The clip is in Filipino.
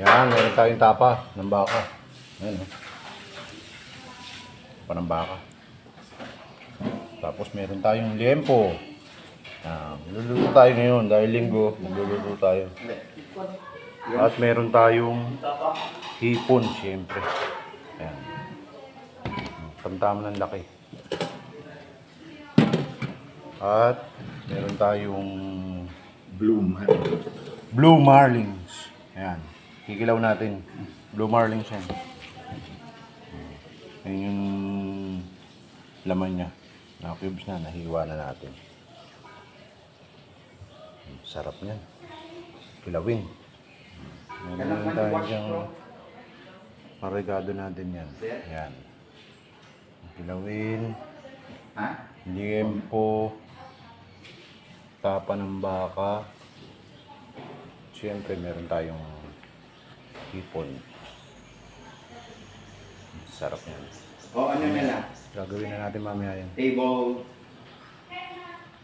Yan, meron tayong tapa ng baka. Ayan, oh. Tapa ng baka. Tapos meron tayong liempo. Luluto tayo ngayon dahil linggo, magluluto tayo. At meron tayong hipon, siyempre. Ayan. Tamtama ng laki. At meron tayong Blue Marlins. Ayan. Kikilaw natin. Blue Marlins yan. Ayan yung laman niya. Na-cubes na, nahiwa na natin. Sarap niyan. Kilawin. Meron tayo diyang maregado natin yan. Ayan. Kilawin. Liempo. Tapa ng baka. Siyempre meron tayong hipon. Sarap yan. O ano na lang? Gagawin na natin mamaya yan. Table